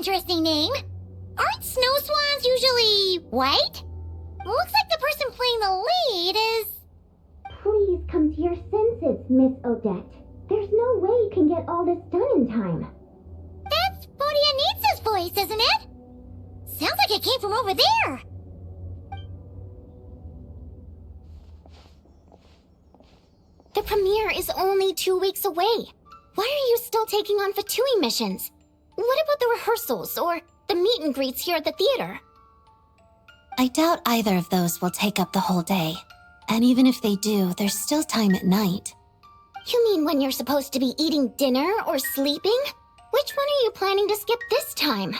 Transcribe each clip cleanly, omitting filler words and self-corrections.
interesting name. Aren't snow swans usually white? Looks like the person playing the lead is... Please come to your senses, Miss Odette. There's no way you can get all this done in time. That's Bodianitsa's voice, isn't it? Sounds like it came from over there. The premiere is only 2 weeks away. Why are you still taking on Fatui missions? What about the rehearsals or the meet and greets here at the theater? I doubt either of those will take up the whole day. And even if they do, there's still time at night. You mean when you're supposed to be eating dinner or sleeping? Which one are you planning to skip this time?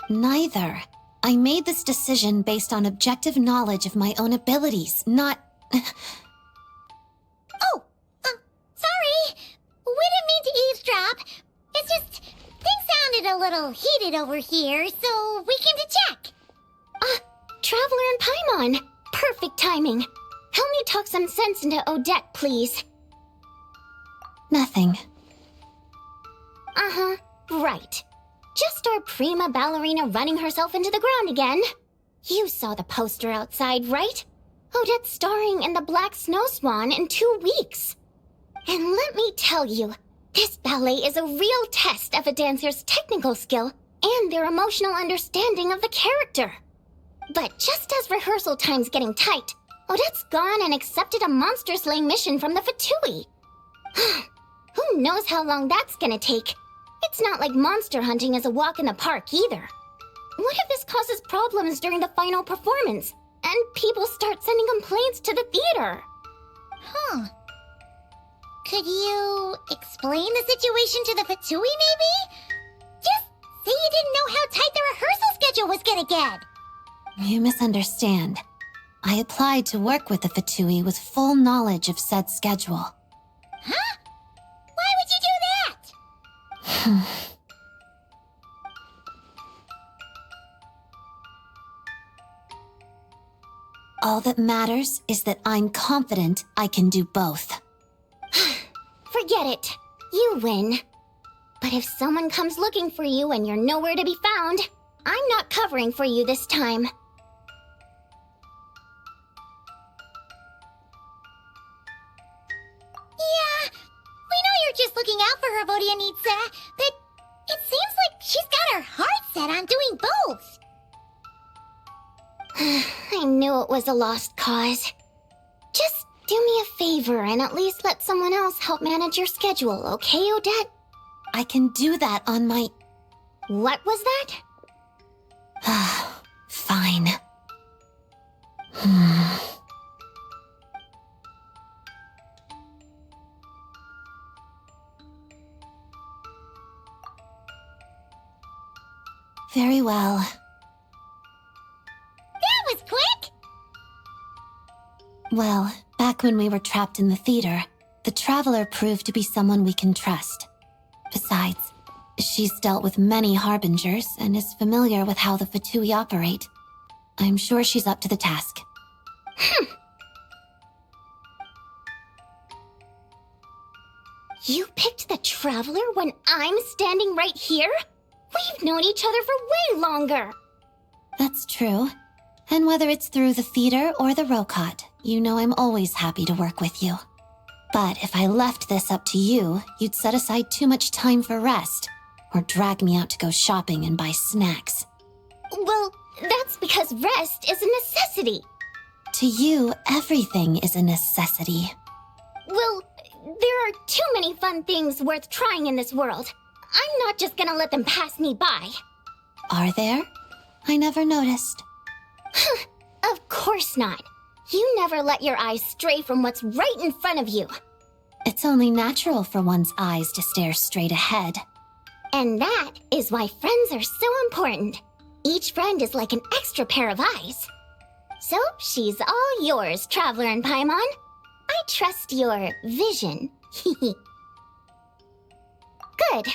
Neither. I made this decision based on objective knowledge of my own abilities, not... Sorry. We didn't mean to eavesdrop. It's just, things sounded a little heated over here, so we came to check. Traveler and Paimon. Perfect timing. Help me talk some sense into Odette, please. Nothing. Uh-huh, right. Just our prima ballerina running herself into the ground again. You saw the poster outside, right? Odette's starring in the Black Snow Swan in 2 weeks. And let me tell you, this ballet is a real test of a dancer's technical skill and their emotional understanding of the character. But just as rehearsal time's getting tight, Odette's gone and accepted a monster slaying mission from the Fatui. Who knows how long that's gonna take? It's not like monster hunting is a walk in the park either. What if this causes problems during the final performance, and people start sending complaints to the theater? Could you explain the situation to the Fatui, maybe? Just say you didn't know how tight the rehearsal schedule was gonna get. You misunderstand. I applied to work with the Fatui with full knowledge of said schedule. Huh? Why would you do that? All that matters is that I'm confident I can do both. Forget it. You win. But if someone comes looking for you and you're nowhere to be found, I'm not covering for you this time. Yeah, we know you're just looking out for her, Bodianitsa, but it seems like she's got her heart set on doing both. I knew it was a lost cause. Just do me a favor and at least let someone else help manage your schedule, okay, Odette? I can do that on my... What was that? Fine. Very well. That was quick! Well, back when we were trapped in the theater, the Traveler proved to be someone we can trust. Besides, she's dealt with many harbingers and is familiar with how the Fatui operate. I'm sure she's up to the task. You picked the Traveler when I'm standing right here? We've known each other for way longer! That's true. And whether it's through the theater or the Rokot, you know I'm always happy to work with you. But if I left this up to you, you'd set aside too much time for rest, or drag me out to go shopping and buy snacks. Well, that's because rest is a necessity. To you, everything is a necessity. Well, there are too many fun things worth trying in this world. I'm not just gonna let them pass me by. Are there? I never noticed. Of course not. You never let your eyes stray from what's right in front of you. It's only natural for one's eyes to stare straight ahead. And that is why friends are so important. Each friend is like an extra pair of eyes. So she's all yours, Traveler and Paimon. I trust your vision. Good.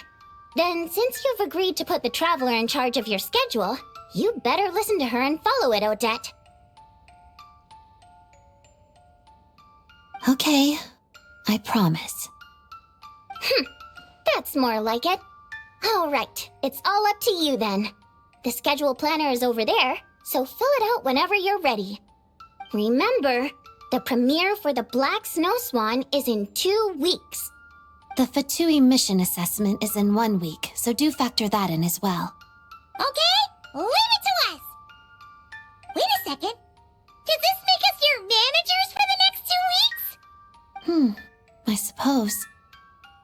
Then since you've agreed to put the Traveler in charge of your schedule, you better listen to her and follow it, Odette. Okay, I promise. That's more like it. All right, it's all up to you then. The schedule planner is over there, so fill it out whenever you're ready. Remember, the premiere for the Black Snow Swan is in 2 weeks. The Fatui mission assessment is in 1 week, so do factor that in as well. Okay, leave it to us. Wait a second. Does this make us your managers for the next 2 weeks? I suppose.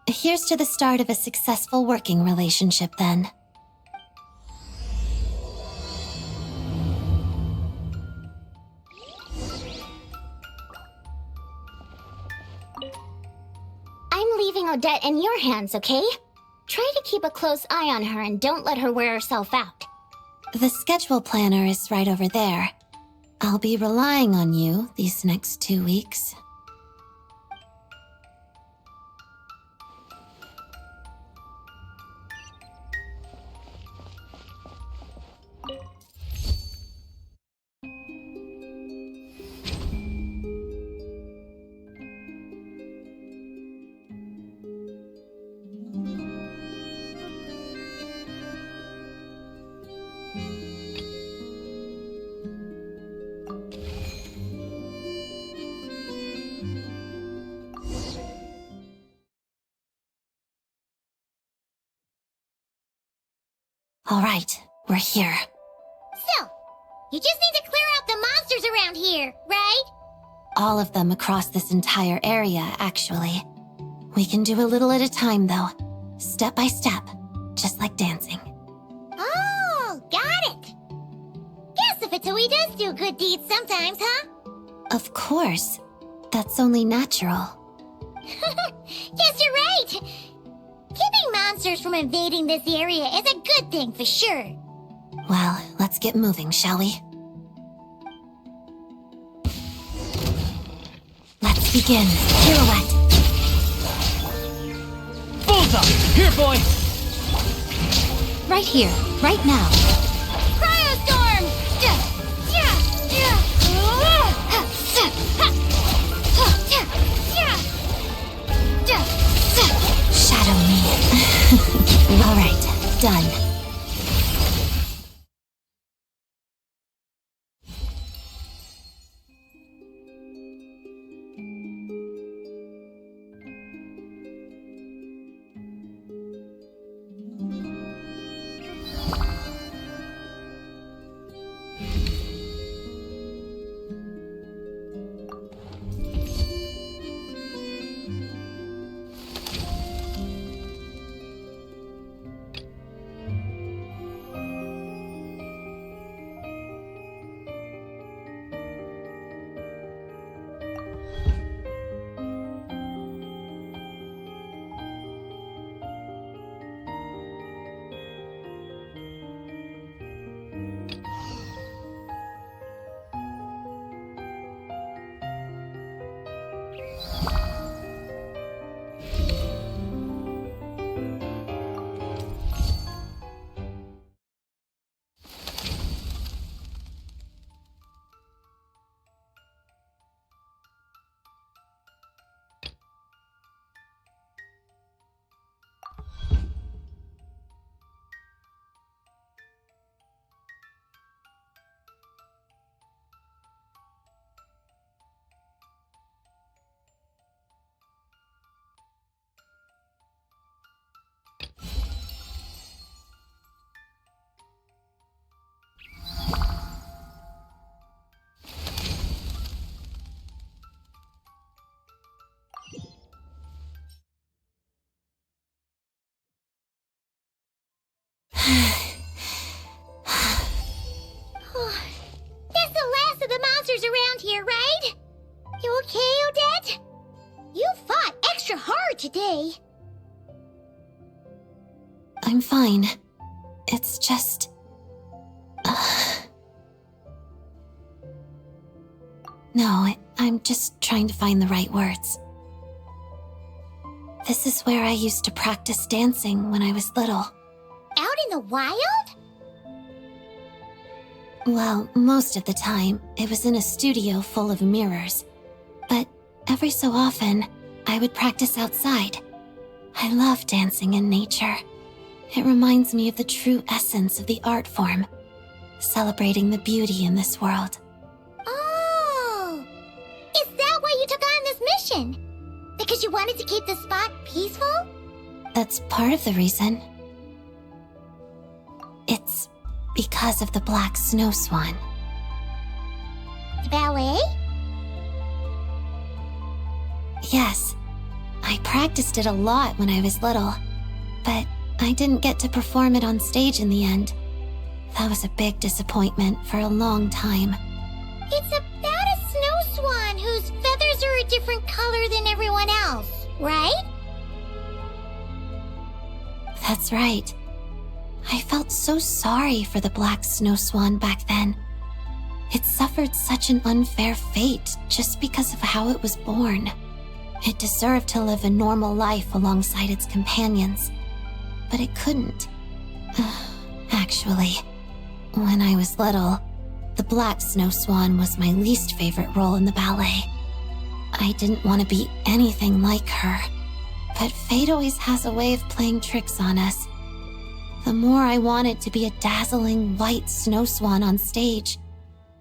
Here's to the start of a successful working relationship, then. I'm leaving Odette in your hands, okay? Try to keep a close eye on her and don't let her wear herself out. The schedule planner is right over there. I'll be relying on you these next 2 weeks. All right, we're here. So, you just need to clear out the monsters around here, right? All of them across this entire area, actually. We can do a little at a time, though. Step by step, just like dancing. Oh, got it. Guess the Fatui does do good deeds sometimes, huh? Of course. That's only natural. Yes, you're right. Keeping monsters from invading this area is a good thing for sure. Well, let's get moving, shall we? Let's begin. Pirouette. Bullseye! Here, boy! Right here, right now. Cryostorm! Shadow me. All right, done. That's the last of the monsters around here, right? You okay, Odette? You fought extra hard today. I'm fine. It's just... No, I'm just trying to find the right words. This is where I used to practice dancing when I was little. Out in the wild? Well, most of the time, it was in a studio full of mirrors. But every so often, I would practice outside. I love dancing in nature. It reminds me of the true essence of the art form, celebrating the beauty in this world. Oh! Is that why you took on this mission? Because you wanted to keep the spot peaceful? That's part of the reason. It's because of the black snow swan. The ballet? Yes, I practiced it a lot when I was little, but I didn't get to perform it on stage in the end. That was a big disappointment for a long time. It's about a snow swan whose feathers are a different color than everyone else, right? That's right. I felt so sorry for the black snow swan back then. It suffered such an unfair fate just because of how it was born. It deserved to live a normal life alongside its companions, but it couldn't. Actually, when I was little, the black snow swan was my least favorite role in the ballet. I didn't want to be anything like her, but fate always has a way of playing tricks on us. The more I wanted to be a dazzling white snow swan on stage,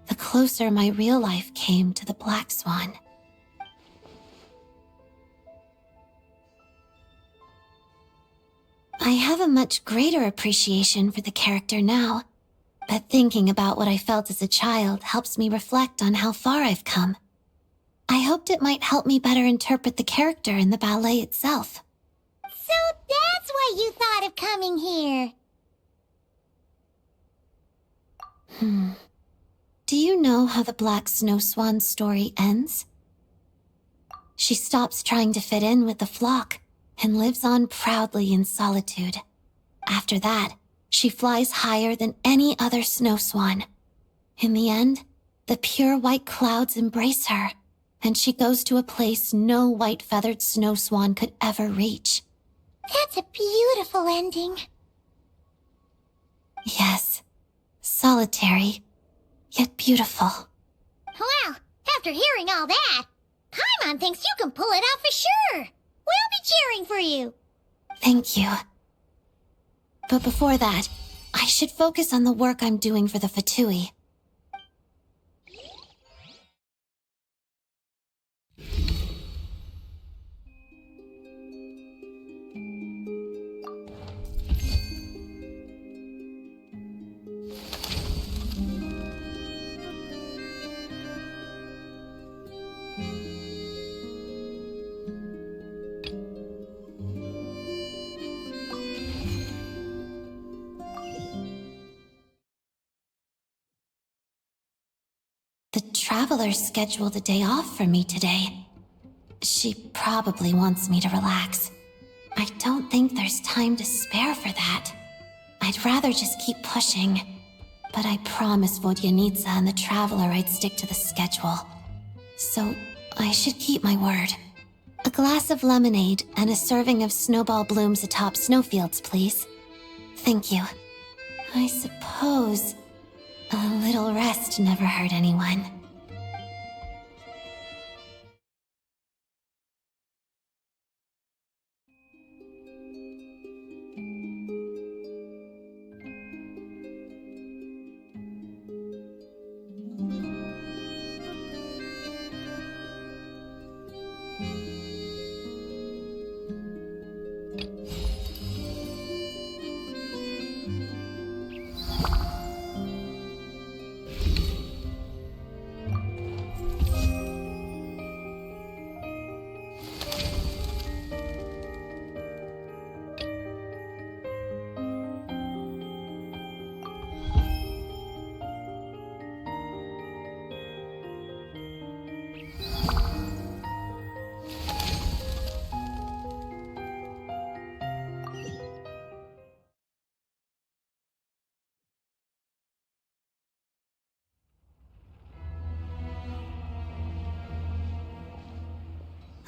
the closer my real life came to the black swan. I have a much greater appreciation for the character now, but thinking about what I felt as a child helps me reflect on how far I've come. I hoped it might help me better interpret the character in the ballet itself. So that's why you thought of coming here. Do you know how the black snow swan story ends? She stops trying to fit in with the flock and lives on proudly in solitude. After that, she flies higher than any other snow swan. In the end, the pure white clouds embrace her, and she goes to a place no white-feathered snow swan could ever reach. That's a beautiful ending. Yes, solitary, yet beautiful. Well, after hearing all that, Paimon thinks you can pull it off for sure. We'll be cheering for you. Thank you. But before that, I should focus on the work I'm doing for the Fatui. The traveler scheduled a day off for me today. She probably wants me to relax. I don't think there's time to spare for that. I'd rather just keep pushing. But I promised Vodyanitsa and the traveler I'd stick to the schedule. So I should keep my word. A glass of lemonade and a serving of snowball blooms atop snowfields, please. Thank you. I suppose a little rest never hurt anyone.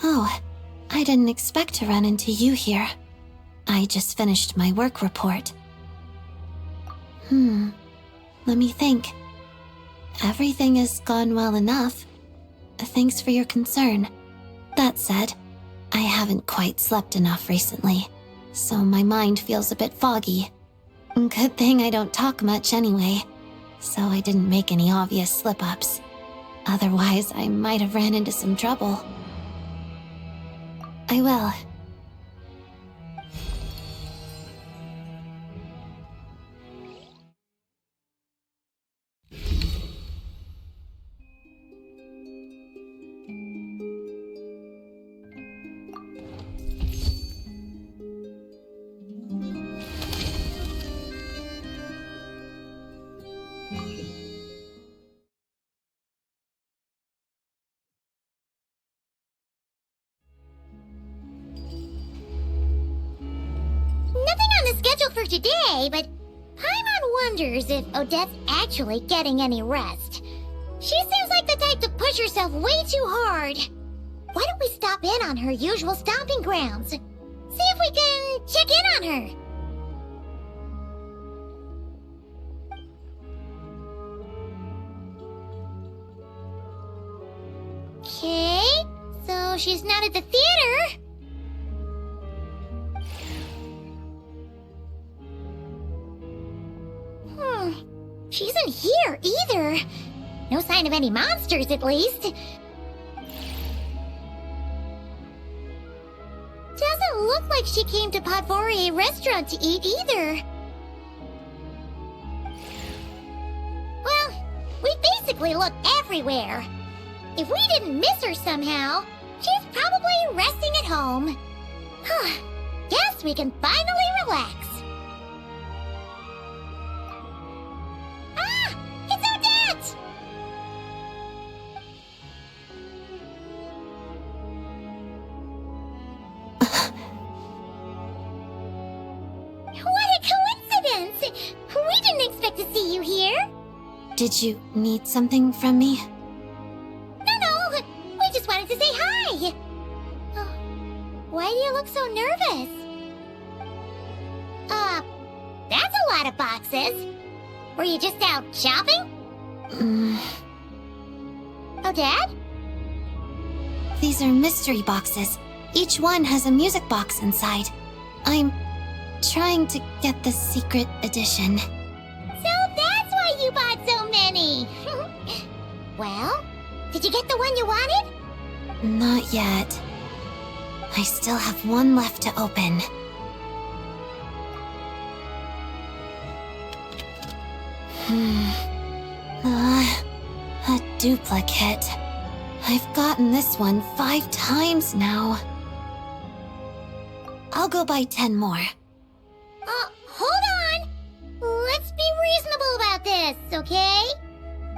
Oh, I didn't expect to run into you here. I just finished my work report. Let me think. Everything has gone well enough. Thanks for your concern. That said, I haven't quite slept enough recently. so my mind feels a bit foggy. Good thing I don't talk much anyway, so I didn't make any obvious slip-ups. Otherwise, I might have ran into some trouble. I will. Nothing on the schedule for today, but Paimon wonders if Odette's actually getting any rest. She seems like the type to push herself way too hard. Why don't we stop in on her usual stomping grounds? See if we can check in on her. Okay, so she's not at the theater. She isn't here either. No sign of any monsters, at least. Doesn't look like she came to Podvorier restaurant to eat either. Well, we basically looked everywhere. If we didn't miss her somehow, she's probably resting at home. Guess we can finally relax. We didn't expect to see you here. Did you need something from me? No. We just wanted to say hi. Oh, why do you look so nervous? That's a lot of boxes. Were you just out shopping? Odette? These are mystery boxes. Each one has a music box inside. I'm trying to get the secret edition. So that's why you bought so many. Well, did you get the one you wanted? Not yet. I still have one left to open. A duplicate. I've gotten this one 5 times now. I'll go buy 10 more. Hold on. Let's be reasonable about this, okay?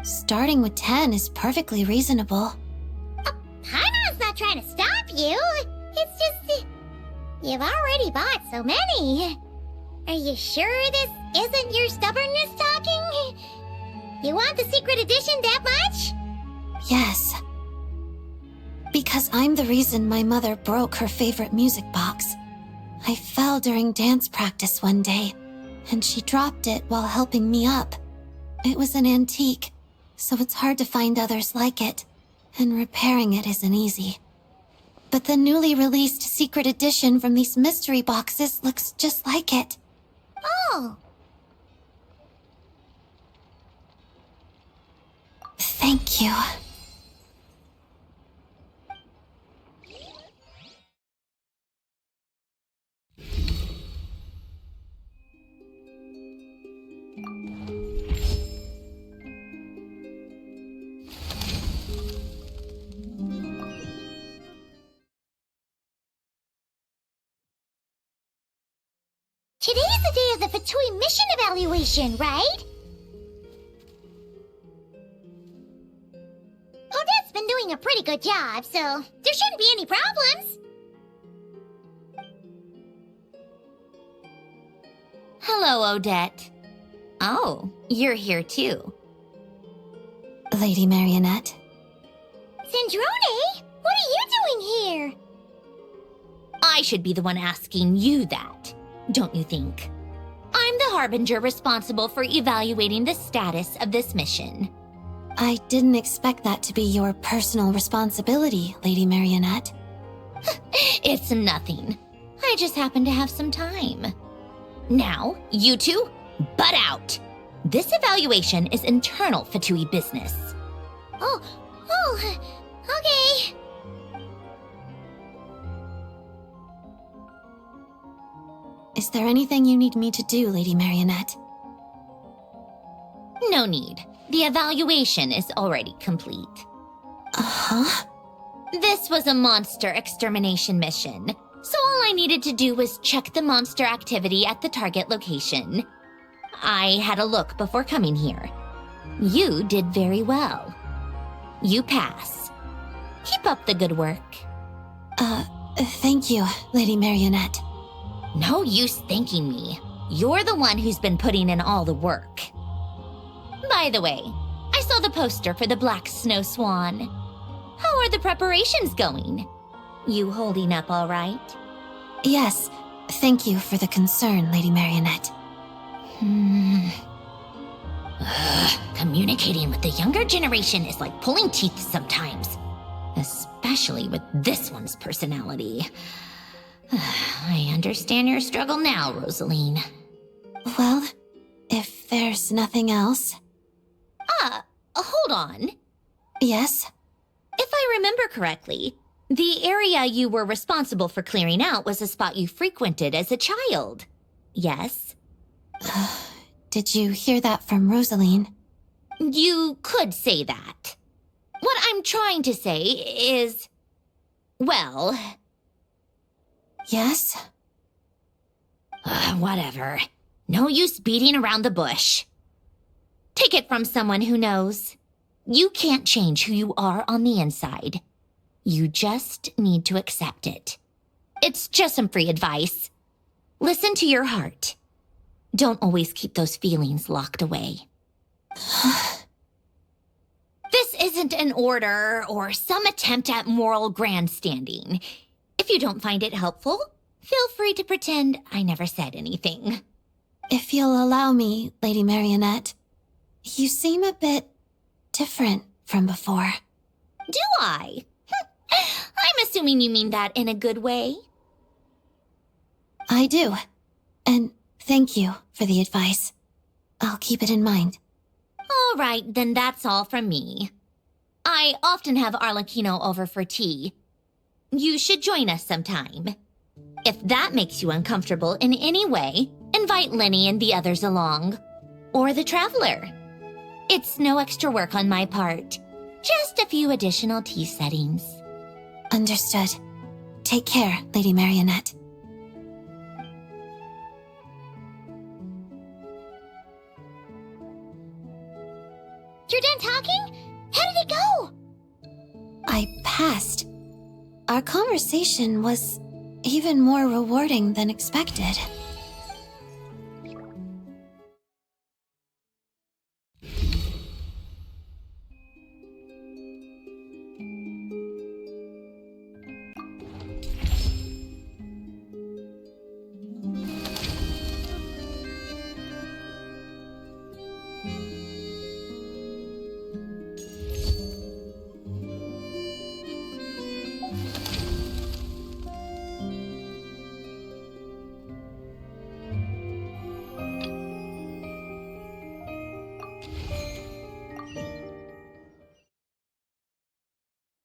Starting with 10 is perfectly reasonable. Paimon's not trying to stop you. It's just, you've already bought so many. Are you sure this isn't your stubbornness talking? You want the secret edition that much? Yes. Because I'm the reason my mother broke her favorite music box. I fell during dance practice one day, and she dropped it while helping me up. It was an antique, so it's hard to find others like it, and repairing it isn't easy. But the newly released secret edition from these mystery boxes looks just like it. Oh. Thank you. Today's the day of the Fatui mission evaluation, right? Odette's been doing a pretty good job, so there shouldn't be any problems. Hello, Odette. Oh, you're here too. Lady Marionette. Zandrone, what are you doing here? I should be the one asking you that, don't you think? I'm the Harbinger responsible for evaluating the status of this mission. I didn't expect that to be your personal responsibility, Lady Marionette. It's nothing. I just happen to have some time. Now, you two, butt out. This evaluation is internal Fatui business. Oh, okay. Is there anything you need me to do, Lady Marionette? No need. The evaluation is already complete. Uh-huh. This was a monster extermination mission, so all I needed to do was check the monster activity at the target location. I had a look before coming here. You did very well. You pass. Keep up the good work. Thank you, Lady Marionette. No use thanking me. You're the one who's been putting in all the work. By the way, I saw the poster for the Black Snow Swan. How are the preparations going? You holding up all right? Yes, thank you for the concern, Lady Marionette. Communicating with the younger generation is like pulling teeth sometimes. Especially with this one's personality. I understand your struggle now, Rosaline. Well, if there's nothing else... Hold on. Yes? If I remember correctly, the area you were responsible for clearing out was a spot you frequented as a child. Yes? Did you hear that from Rosaline? You could say that. What I'm trying to say is... well... Yes? Whatever. No use beating around the bush. Take it from someone who knows. You can't change who you are on the inside. You just need to accept it. It's just some free advice. Listen to your heart. Don't always keep those feelings locked away. This isn't an order or some attempt at moral grandstanding. If you don't find it helpful, feel free to pretend I never said anything. If you'll allow me, Lady Marionette, you seem a bit different from before. Do I? I'm assuming you mean that in a good way. I do. And thank you for the advice. I'll keep it in mind. All right, then that's all from me. I often have Arlecchino over for tea. You should join us sometime. If that makes you uncomfortable in any way, invite Lenny and the others along. Or the Traveler. It's no extra work on my part. Just a few additional tea settings. Understood. Take care, Lady Marionette. You're done talking? How did it go? I passed. Our conversation was even more rewarding than expected.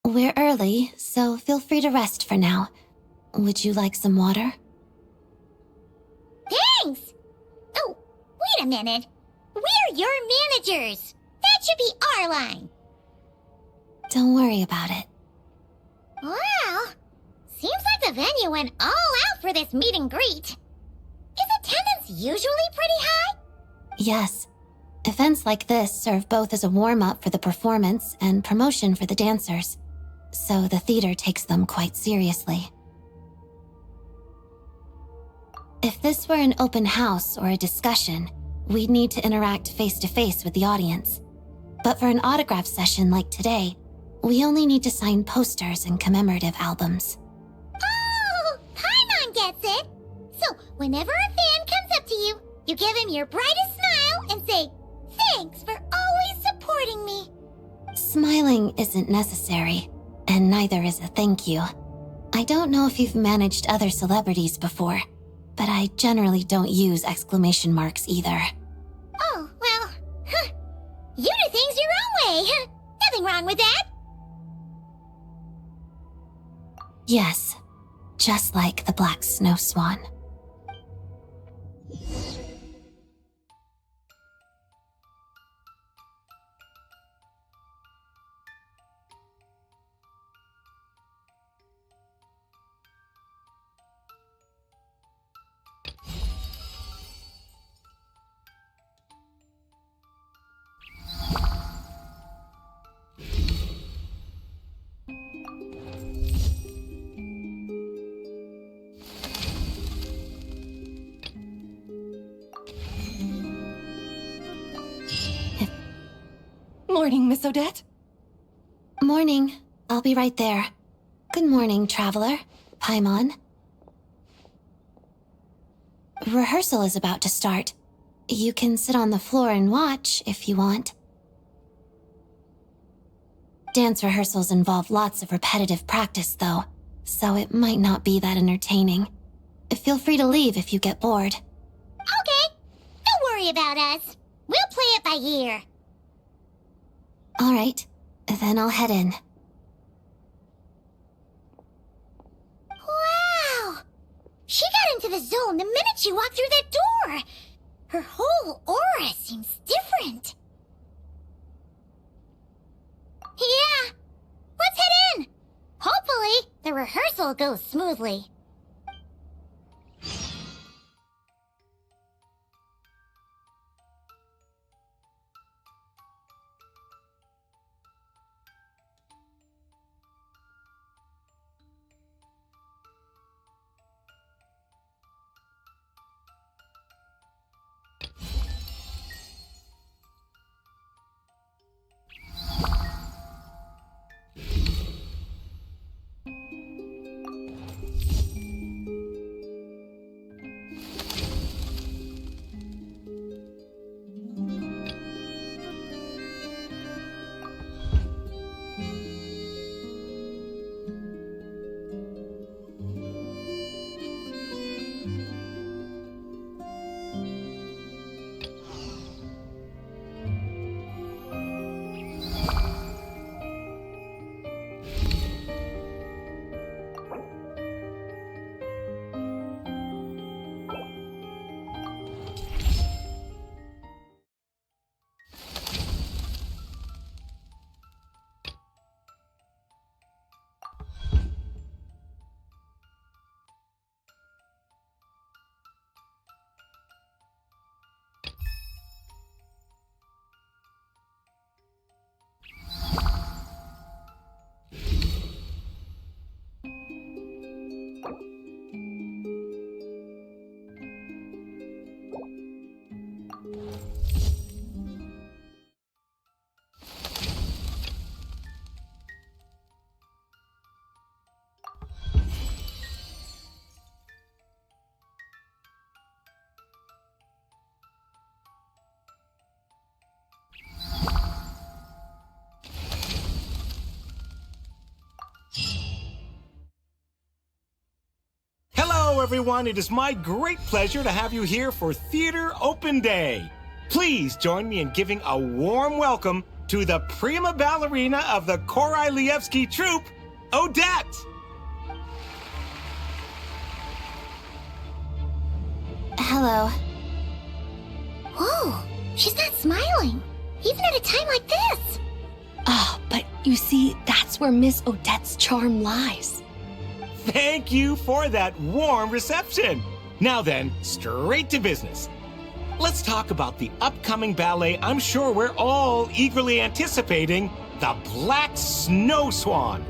We're early, so feel free to rest for now. Would you like some water? Thanks! Oh, wait a minute. We're your managers. That should be our line. Don't worry about it. Wow. Seems like the venue went all out for this meet and greet. Is attendance usually pretty high? Yes. Events like this serve both as a warm-up for the performance and promotion for the dancers. So the theater takes them quite seriously. If this were an open house or a discussion, we'd need to interact face-to-face with the audience. But for an autograph session like today, we only need to sign posters and commemorative albums. Oh, Paimon gets it. So whenever a fan comes up to you, you give him your brightest smile and say, "Thanks for always supporting me." Smiling isn't necessary, and neither is a thank you. I don't know if you've managed other celebrities before, but I generally don't use exclamation marks either. Oh, well, you do things your own way. Nothing wrong with that. Yes, just like the black snow swan. Morning, Miss Odette. Morning. I'll be right there. Good morning, Traveler. Paimon. Rehearsal is about to start. You can sit on the floor and watch if you want. Dance rehearsals involve lots of repetitive practice, though, so it might not be that entertaining. Feel free to leave if you get bored. Okay, don't worry about us. We'll play it by ear. All right, then I'll head in. Wow! She got into the zone the minute she walked through that door. Her whole aura seems different. Yeah, let's head in. Hopefully, the rehearsal goes smoothly. Hello, everyone. It is my great pleasure to have you here for Theater Open Day. Please join me in giving a warm welcome to the prima ballerina of the Korolevskiy troupe, Odette. Hello. Whoa, she's not smiling, even at a time like this. Oh, but you see, that's where Miss Odette's charm lies. Thank you for that warm reception. Now then, straight to business. Let's talk about the upcoming ballet I'm sure we're all eagerly anticipating, The Black Snow Swan.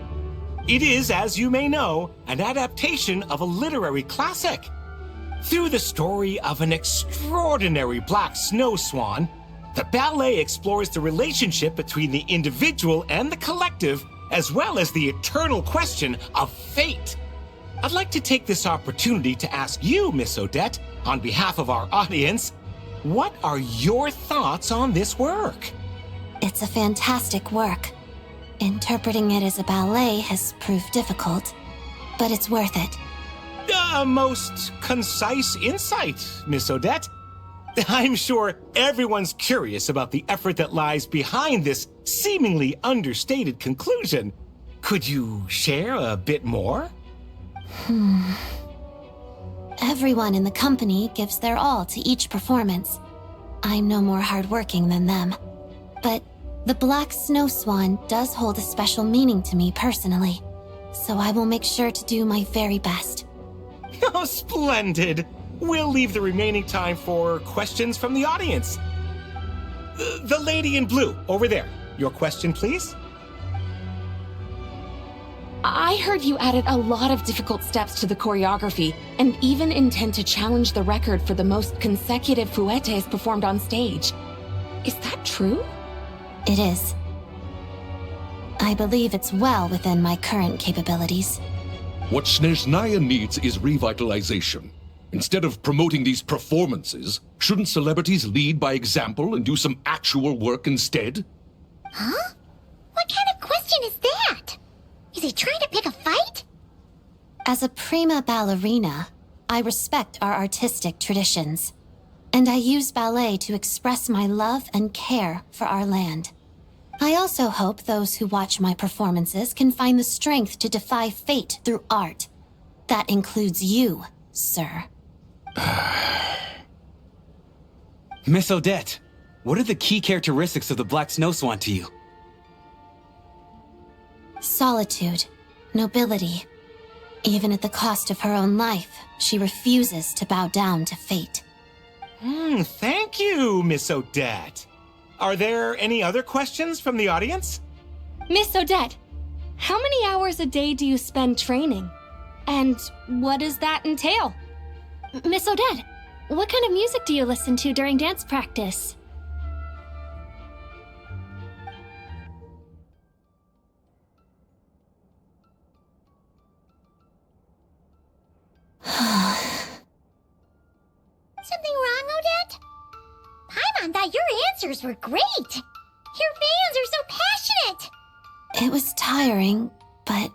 It is, as you may know, an adaptation of a literary classic. Through the story of an extraordinary black snow swan, the ballet explores the relationship between the individual and the collective, as well as the eternal question of fate. I'd like to take this opportunity to ask you, Miss Odette, on behalf of our audience, what are your thoughts on this work? It's a fantastic work. Interpreting it as a ballet has proved difficult. but it's worth it. Most concise insight, Miss Odette. I'm sure everyone's curious about the effort that lies behind this seemingly understated conclusion. Could you share a bit more? Everyone in the company gives their all to each performance. I'm no more hardworking than them. But the Black Snow Swan does hold a special meaning to me personally, so I will make sure to do my very best. Oh, splendid! We'll leave the remaining time for questions from the audience. The lady in blue, over there. Your question, please? I heard you added a lot of difficult steps to the choreography, and even intend to challenge the record for the most consecutive fouettes performed on stage. Is that true? It is. I believe it's well within my current capabilities. What Snezhnaya needs is revitalization. Instead of promoting these performances, shouldn't celebrities lead by example and do some actual work instead? Huh? What kind of question is that? Is he trying to pick a fight? As a prima ballerina, I respect our artistic traditions, and I use ballet to express my love and care for our land. I also hope those who watch my performances can find the strength to defy fate through art. That includes you, sir. Miss Odette, what are the key characteristics of the Black Snow Swan to you? Solitude, nobility. Even at the cost of her own life, she refuses to bow down to fate. Thank you, Miss Odette. Are there any other questions from the audience? Miss Odette, how many hours a day do you spend training? And what does that entail? Miss Odette, what kind of music do you listen to during dance practice? Something wrong, Odette? Paimon thought your answers were great. Your fans are so passionate. It was tiring, but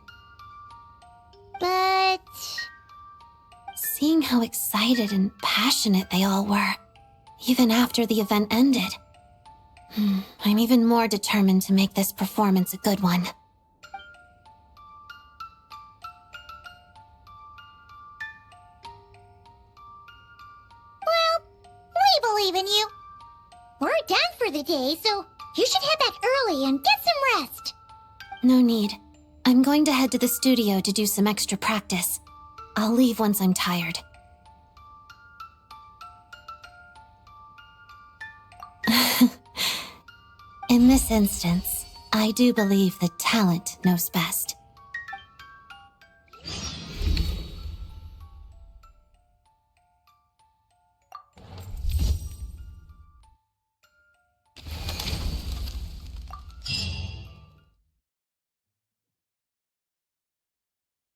But... seeing how excited and passionate they all were, even after the event ended. I'm even more determined to make this performance a good one. Well, we believe in you. We're done for the day, so you should head back early and get some rest. No need. I'm going to head to the studio to do some extra practice. I'll leave once I'm tired. In this instance, I do believe that talent knows best.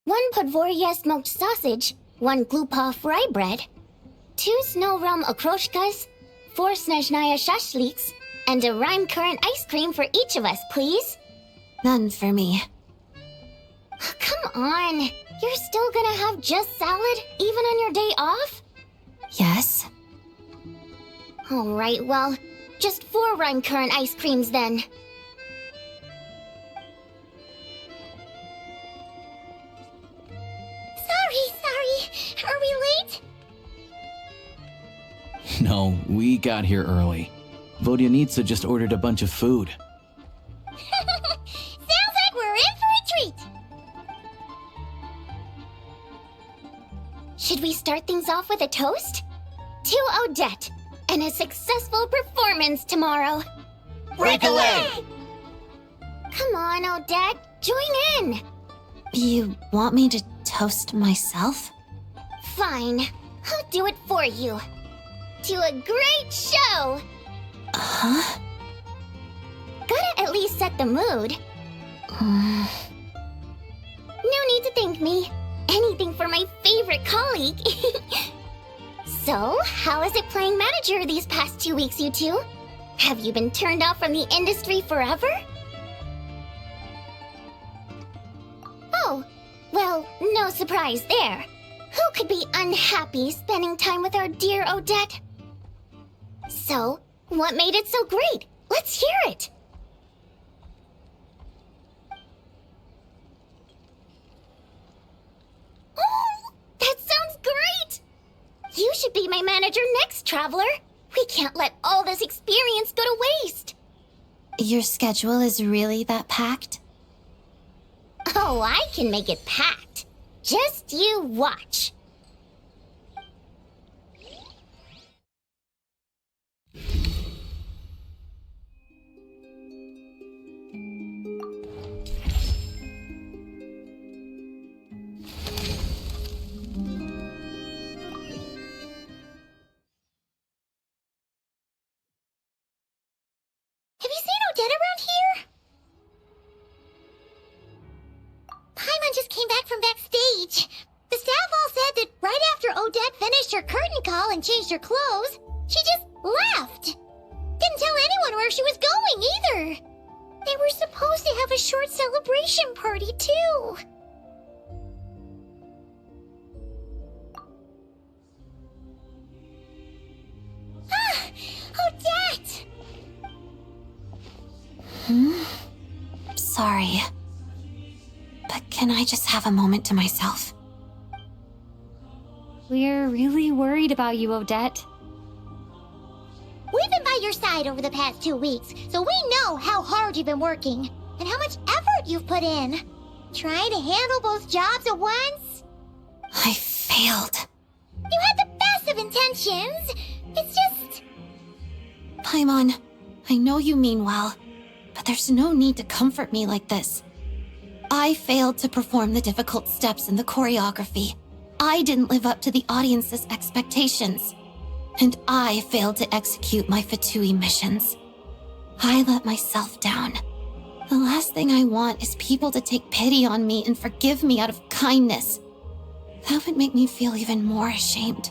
One Podvorya smoked sausage, one Glupov rye bread, 2 Snow Realm okroshkas, 4 Snezhnaya shashliks, and a Rhyme Current ice cream for each of us, please. None for me. Come on, you're still gonna have just salad, even on your day off? Yes? Alright, well, just 4 Rhyme Current ice creams then. Sorry. Are we late? No, we got here early. Vodyanitsa just ordered a bunch of food. Sounds like we're in for a treat. Should we start things off with a toast? To Odette, and a successful performance tomorrow. Break away! Come on, Odette, join in. You want me to toast myself? Fine, I'll do it for you. To a great show! Huh? Gotta at least set the mood. No need to thank me. Anything for my favorite colleague. So, how is it playing manager these past 2 weeks, you two? Have you been turned off from the industry forever? Oh, well, No surprise there. Who could be unhappy spending time with our dear Odette? So, what made it so great? Let's hear it. Oh, that sounds great! You should be my manager next, Traveler. We can't let all this experience go to waste. Your schedule is really that packed? Oh, I can make it packed. Just you watch. Have you seen Odette around here? Paimon just came back from backstage. The staff all said that right after Odette finished her curtain call and changed her clothes, she just left. Didn't tell anyone where she was going either. They were supposed to have a short celebration party too. Ah, Odette! Sorry. But can I just have a moment to myself? We're really worried about you, Odette. We've been by your side over the past 2 weeks, so we know how hard you've been working and how much effort you've put in. Trying to handle both jobs at once? I failed. You had the best of intentions. It's just... Paimon, I know you mean well, but there's no need to comfort me like this. I failed to perform the difficult steps in the choreography. I didn't live up to the audience's expectations. And I failed to execute my Fatui missions. I let myself down. The last thing I want is people to take pity on me and forgive me out of kindness. That would make me feel even more ashamed.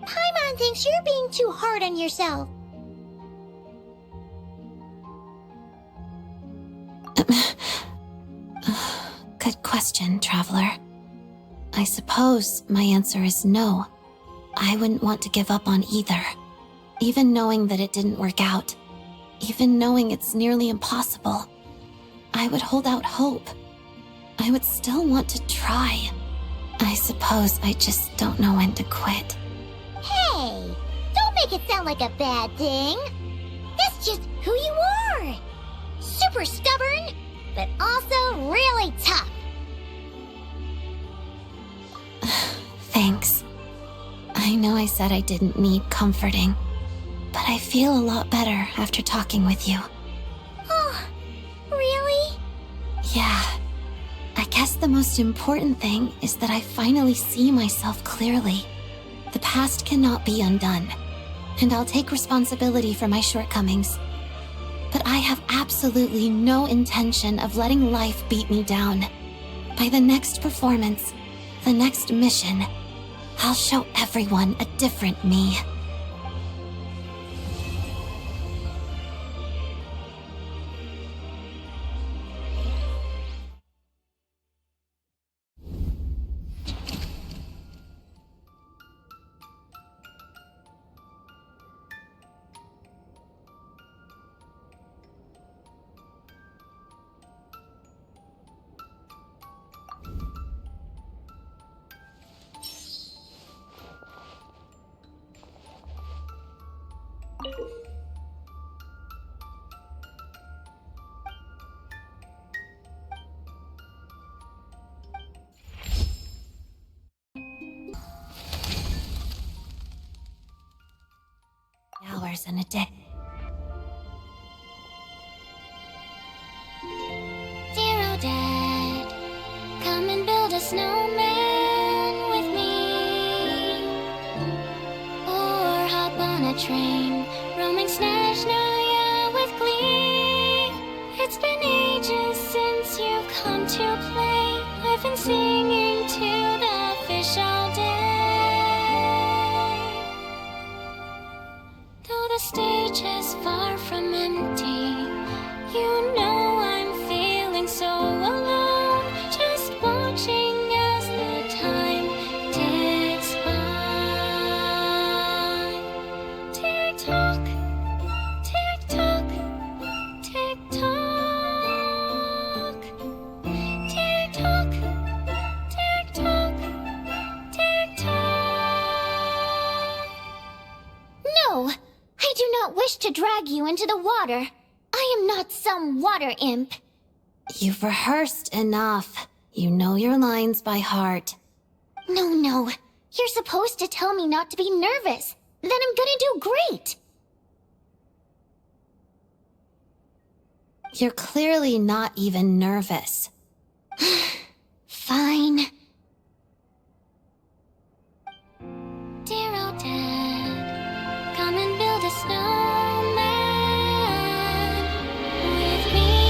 Paimon thinks you're being too hard on yourself. Good question, Traveler. I suppose my answer is no. I wouldn't want to give up on either. Even knowing that it didn't work out. Even knowing it's nearly impossible. I would hold out hope. I would still want to try. I suppose I just don't know when to quit. Hey, don't make it sound like a bad thing. That's just who you are. Super stubborn, but also really tough. Thanks. I know I said I didn't need comforting, but I feel a lot better after talking with you. Oh, really? Yeah. I guess the most important thing is that I finally see myself clearly. The past cannot be undone, and I'll take responsibility for my shortcomings. But I have absolutely no intention of letting life beat me down. By the next performance, the next mission, I'll show everyone a different me. Hours in a day. Dear Odette, come and build a snowman with me. Or hop on a train, roaming Snezhnaya with glee. It's been ages since you've come to play. I've been singing to the fish all day. Though the stage is far from empty, you know I'm feeling so alone, just watching as wish to drag you into the water. I am not some water imp. You've rehearsed enough. You know your lines by heart. No. You're supposed to tell me not to be nervous. Then I'm gonna do great. You're clearly not even nervous. Fine. Dear old Dad, come and build a snowman with me.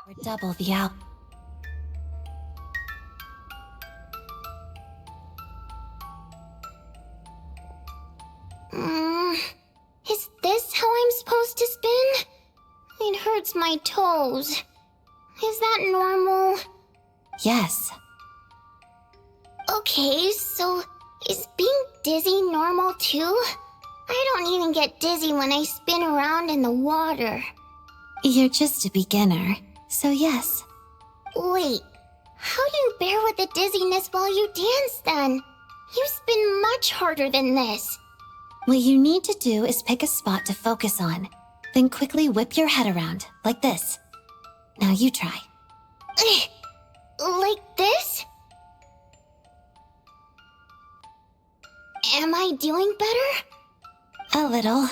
Or double the out. Is this how I'm supposed to spin? It hurts my toes. Is that normal? Yes. Okay, so is being dizzy normal too? I don't even get dizzy when I spin around in the water. You're just a beginner, so yes. Wait, how do you bear with the dizziness while you dance then? You spin much harder than this. What you need to do is pick a spot to focus on, then quickly whip your head around, like this. Now you try. Like this? Am I doing better? A little.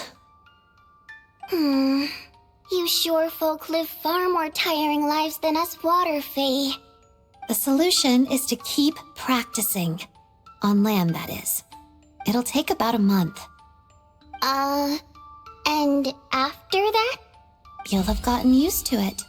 You shore folk live far more tiring lives than us water fae. The solution is to keep practicing. On land, that is. It'll take about a month. And after that? You'll have gotten used to it.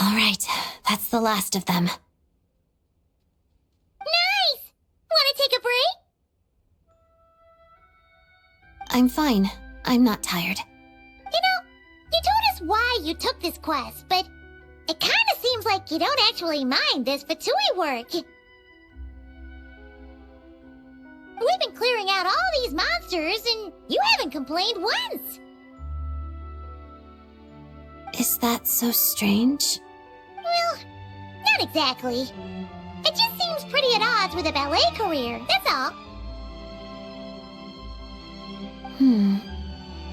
All right, that's the last of them. Nice! Wanna take a break? I'm fine. I'm not tired. You know, you told us why you took this quest, but it kinda seems like you don't actually mind this Fatui work. We've been clearing out all these monsters, and you haven't complained once. Is that so strange? Well, Not exactly. It just seems pretty at odds with a ballet career, that's all.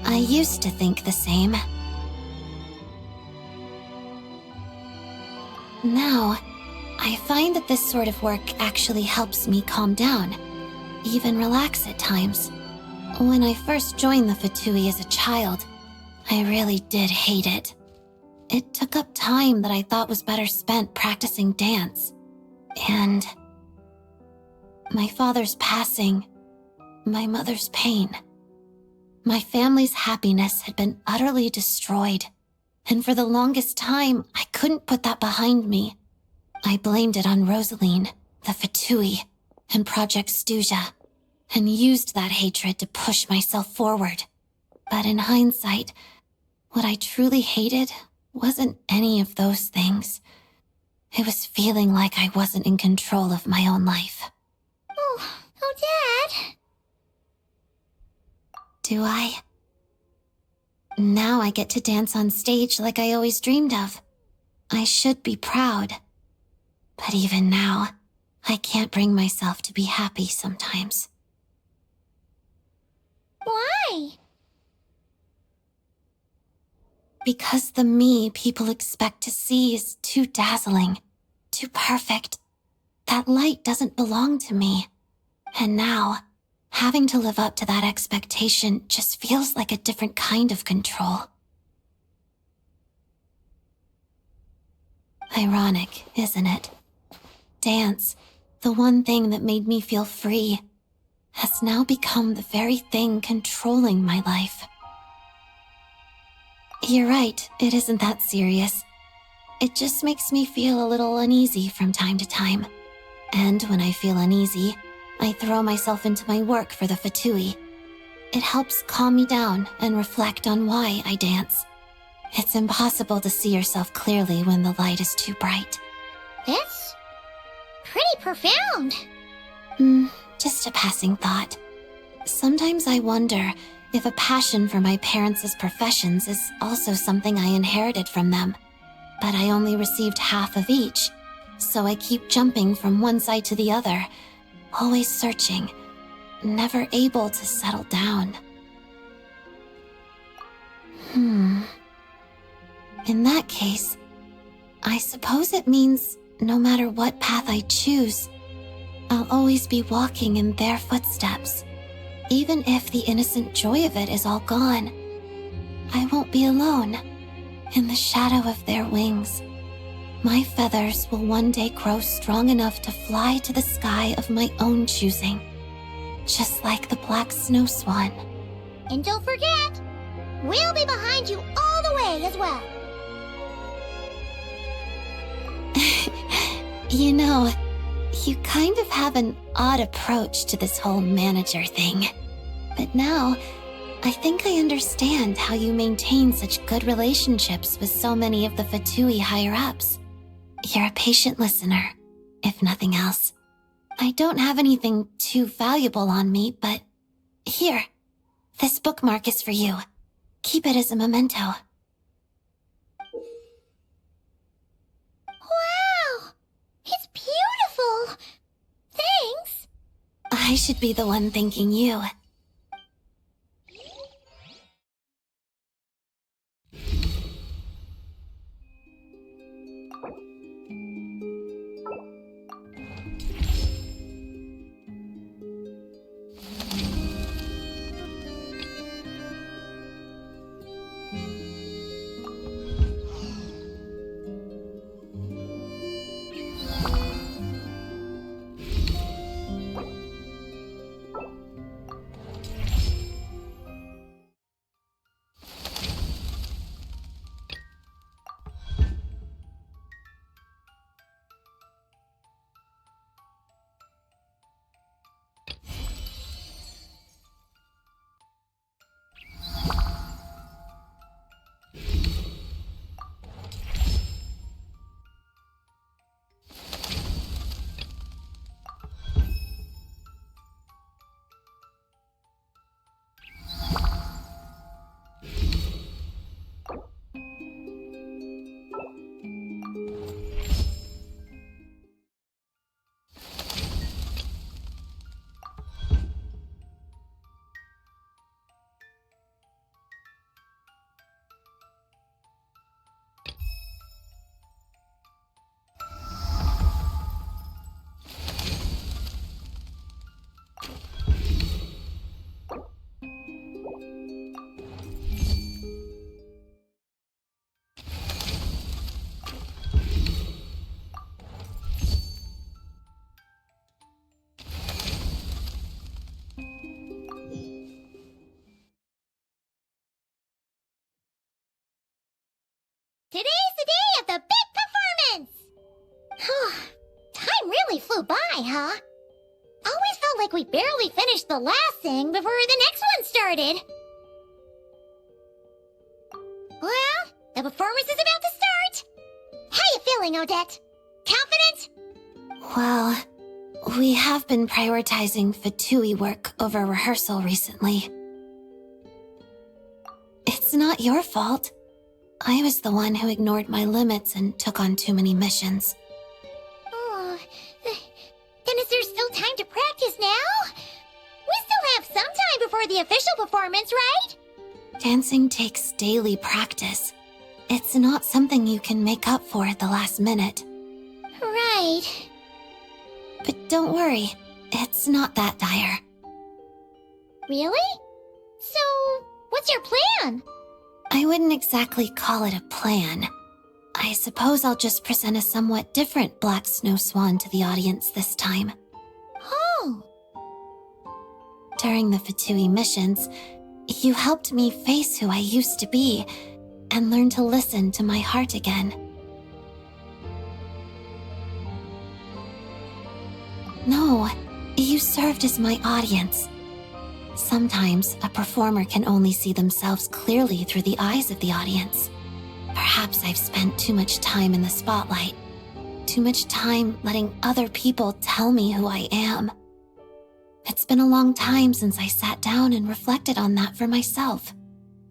I used to think the same. Now, I find that this sort of work actually helps me calm down, even relax at times. When I first joined the Fatui as a child, I really did hate it. It took up time that I thought was better spent practicing dance. And my father's passing, my mother's pain. My family's happiness had been utterly destroyed, and for the longest time, I couldn't put that behind me. I blamed it on Rosaline, the Fatui, and Project Stuja, and used that hatred to push myself forward. But in hindsight, what I truly hated wasn't any of those things. It was feeling like I wasn't in control of my own life. Oh, Dad. Do I? Now I get to dance on stage like I always dreamed of. I should be proud. But even now, I can't bring myself to be happy sometimes. Why? Because the me people expect to see is too dazzling, too perfect. That light doesn't belong to me. And now, having to live up to that expectation just feels like a different kind of control. Ironic, isn't it? Dance, the one thing that made me feel free, has now become the very thing controlling my life. You're right, it isn't that serious. It just makes me feel a little uneasy from time to time. And when I feel uneasy, I throw myself into my work for the Fatui. It helps calm me down and reflect on why I dance. It's impossible to see yourself clearly when the light is too bright. That's pretty profound. Just a passing thought. Sometimes I wonder if a passion for my parents' professions is also something I inherited from them. But I only received half of each, so I keep jumping from one side to the other, always searching, never able to settle down. In that case, I suppose it means no matter what path I choose, I'll always be walking in their footsteps. Even if the innocent joy of it is all gone, I won't be alone. In the shadow of their wings, my feathers will one day grow strong enough to fly to the sky of my own choosing, just like the black snow swan. And don't forget, we'll be behind you all the way as well. You know, you kind of have an odd approach to this whole manager thing. But now, I think I understand how you maintain such good relationships with so many of the Fatui higher-ups. You're a patient listener, if nothing else. I don't have anything too valuable on me, but here, this bookmark is for you. Keep it as a memento. Wow! It's beautiful! Thanks! I should be the one thanking you. really flew by, huh? Always felt like we barely finished the last thing before the next one started. Well, the performance is about to start. How you feeling, Odette? Confident? Well, we have been prioritizing Fatui work over rehearsal recently. It's not your fault. I was the one who ignored my limits and took on too many missions. Oh, then is there still time to practice now? We still have some time before the official performance, right? Dancing takes daily practice. It's not something you can make up for at the last minute. Right. But don't worry, it's not that dire. Really? So, what's your plan? I wouldn't exactly call it a plan. I suppose I'll just present a somewhat different Black Snow Swan to the audience this time. Oh. During the Fatui missions, you helped me face who I used to be and learn to listen to my heart again. No, you served as my audience. Sometimes a performer can only see themselves clearly through the eyes of the audience. Perhaps I've spent too much time in the spotlight. Too much time letting other people tell me who I am. It's been a long time since I sat down and reflected on that for myself.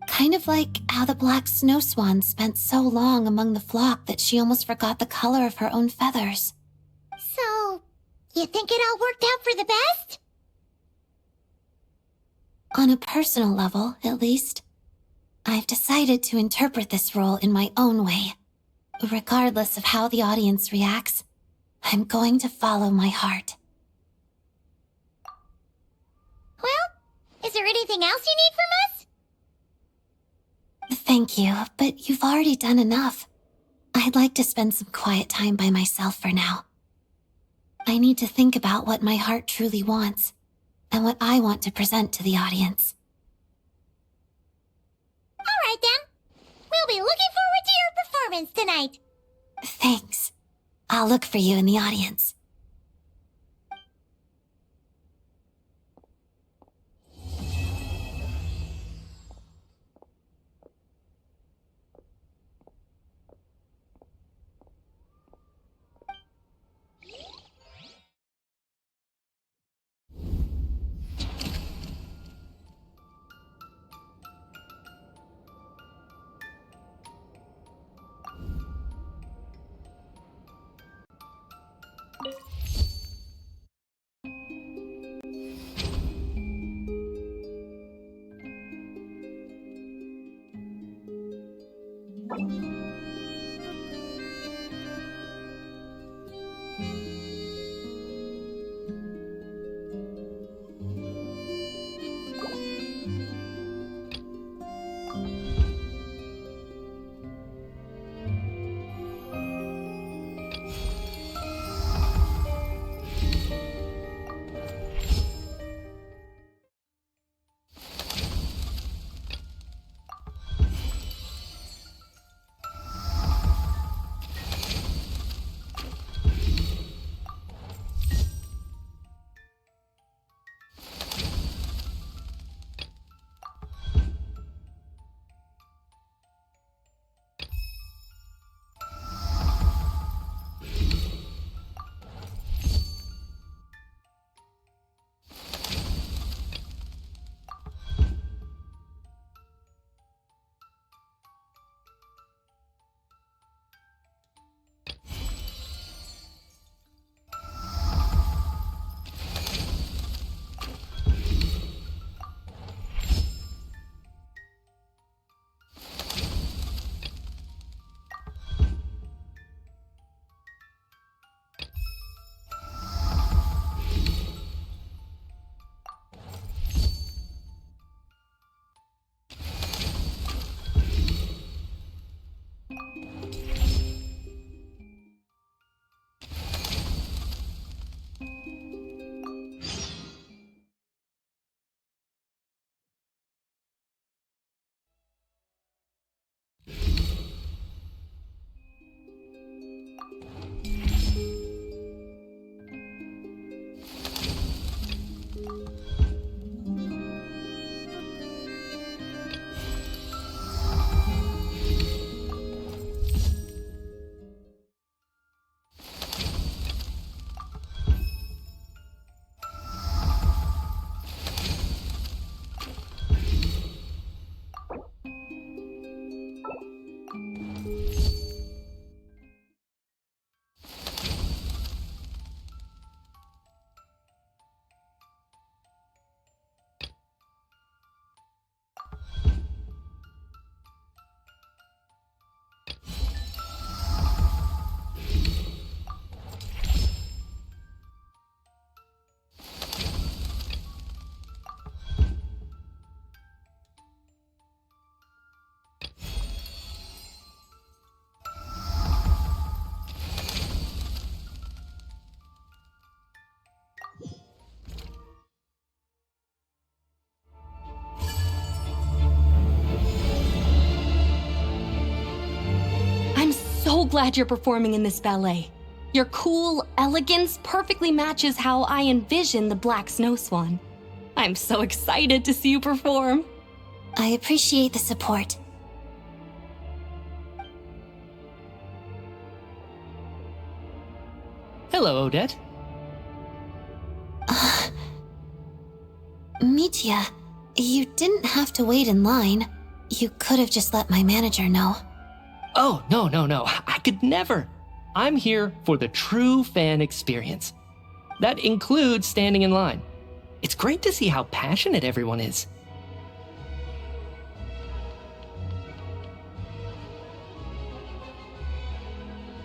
Kind of like how the Black Snow Swan spent so long among the flock that she almost forgot the color of her own feathers. So, you think it all worked out for the best? On a personal level, at least. I've decided to interpret this role in my own way. Regardless of how the audience reacts, I'm going to follow my heart. Well, is there anything else you need from us? Thank you, but you've already done enough. I'd like to spend some quiet time by myself for now. I need to think about what my heart truly wants, and what I want to present to the audience. All right then. We'll be looking forward to your performance tonight. Thanks. I'll look for you in the audience. so glad you're performing in this ballet. Your cool elegance perfectly matches how I envision the Black Snow Swan. I'm so excited to see you perform. I appreciate the support. Hello, Odette. Mitya, you didn't have to wait in line. You could have just let my manager know. Oh, no. I could never. I'm here for the true fan experience. That includes standing in line. It's great to see how passionate everyone is.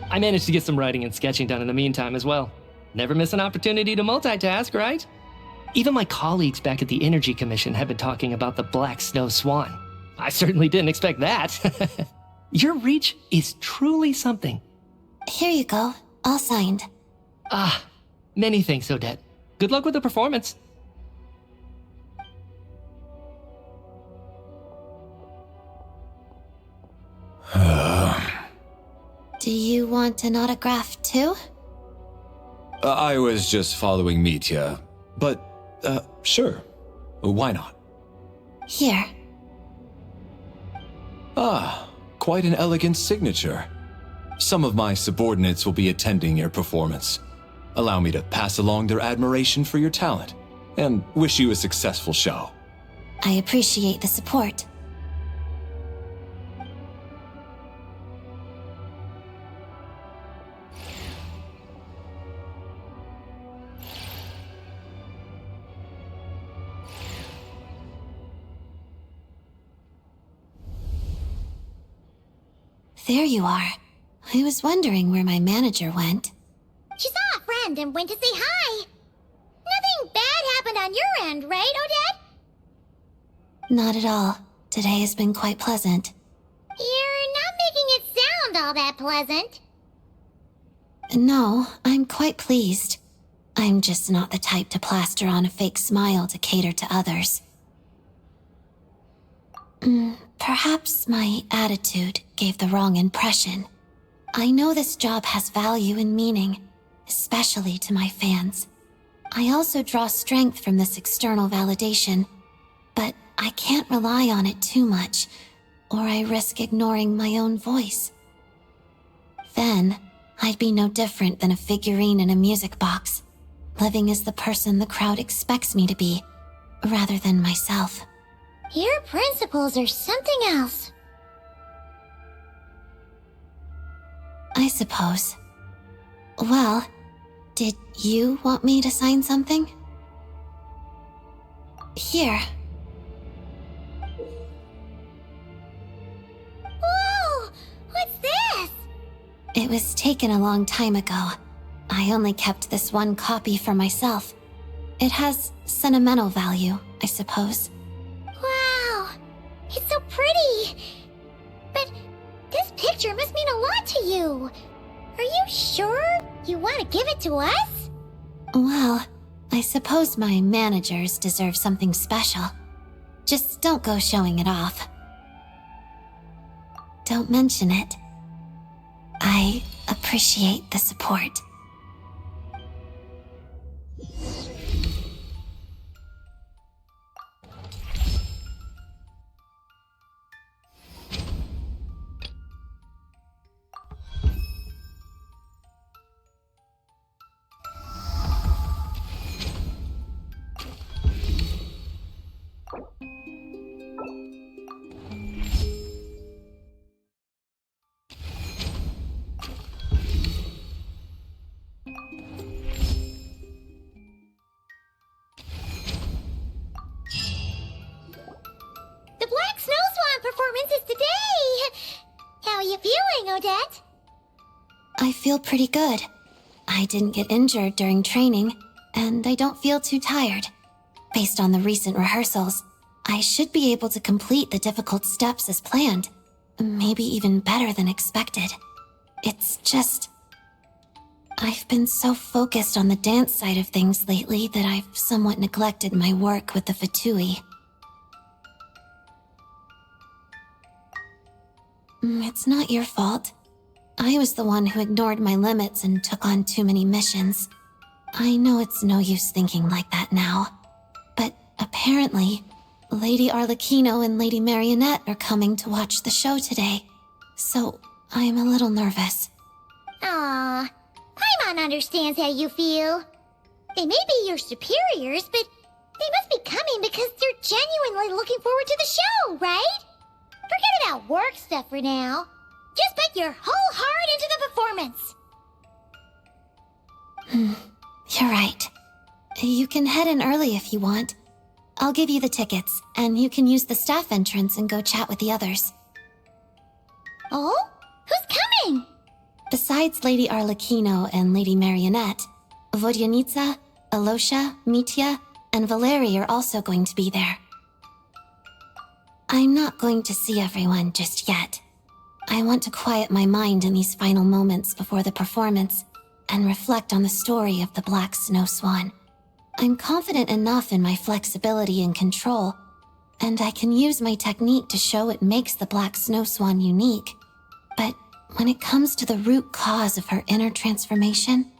I managed to get some writing and sketching done in the meantime as well. Never miss an opportunity to multitask, right? Even my colleagues back at the Energy Commission have been talking about the Black Snow Swan. I certainly didn't expect that. Your reach is truly something. Here you go, all signed. Ah, many thanks, Odette. Good luck with the performance. Do you want an autograph too? I was just following Mitya, but, sure. Why not? Here. Ah, quite an elegant signature. Some of my subordinates will be attending your performance. Allow me to pass along their admiration for your talent, and wish you a successful show. I appreciate the support. There you are. I was wondering where my manager went. She saw a friend and went to say hi. Nothing bad happened on your end, right, Odette? Not at all. Today has been quite pleasant. You're not making it sound all that pleasant. No, I'm quite pleased. I'm just not the type to plaster on a fake smile to cater to others. Perhaps my attitude gave the wrong impression. I know this job has value and meaning, especially to my fans. I also draw strength from this external validation, but I can't rely on it too much, or I risk ignoring my own voice. Then, I'd be no different than a figurine in a music box, living as the person the crowd expects me to be, rather than myself. Your principles are something else. I suppose. Well, did you want me to sign something? Here. Whoa! What's this? It was taken a long time ago. I only kept this one copy for myself. It has sentimental value, I suppose. Wow! It's so pretty! But this picture must mean a lot to you. Are you sure you want to give it to us? Well, I suppose my managers deserve something special. Just don't go showing it off. Don't mention it. I appreciate the support. The Black Snow Swan performance is today! How are you feeling, Odette? I feel pretty good. I didn't get injured during training, and I don't feel too tired. Based on the recent rehearsals, I should be able to complete the difficult steps as planned. Maybe even better than expected. It's just... I've been so focused on the dance side of things lately that I've somewhat neglected my work with the Fatui. It's not your fault. I was the one who ignored my limits and took on too many missions. I know it's no use thinking like that now, but apparently, Lady Arlecchino and Lady Marionette are coming to watch the show today, so I'm a little nervous. Aw, Paimon understands how you feel. They may be your superiors, but they must be coming because they're genuinely looking forward to the show, right? Forget about work stuff for now. Just put your whole heart into the performance. You're right. You can head in early if you want. I'll give you the tickets, and you can use the staff entrance and go chat with the others. Oh? Who's coming? Besides Lady Arlecchino and Lady Marionette, Vodyanitsa, Alosha, Mitya, and Valeri are also going to be there. I'm not going to see everyone just yet. I want to quiet my mind in these final moments before the performance and reflect on the story of the Black Snow Swan. I'm confident enough in my flexibility and control, and I can use my technique to show what makes the Black Snow Swan unique. But when it comes to the root cause of her inner transformation,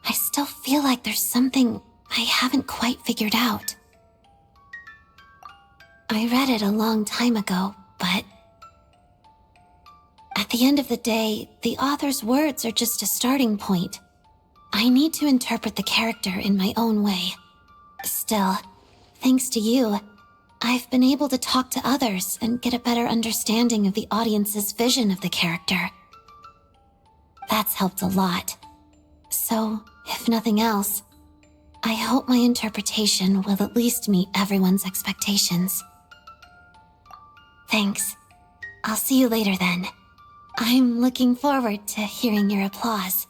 I still feel like there's something I haven't quite figured out. I read it a long time ago, but at the end of the day, the author's words are just a starting point. I need to interpret the character in my own way. Still, thanks to you, I've been able to talk to others and get a better understanding of the audience's vision of the character. That's helped a lot. So, if nothing else, I hope my interpretation will at least meet everyone's expectations. Thanks. I'll see you later then. I'm looking forward to hearing your applause.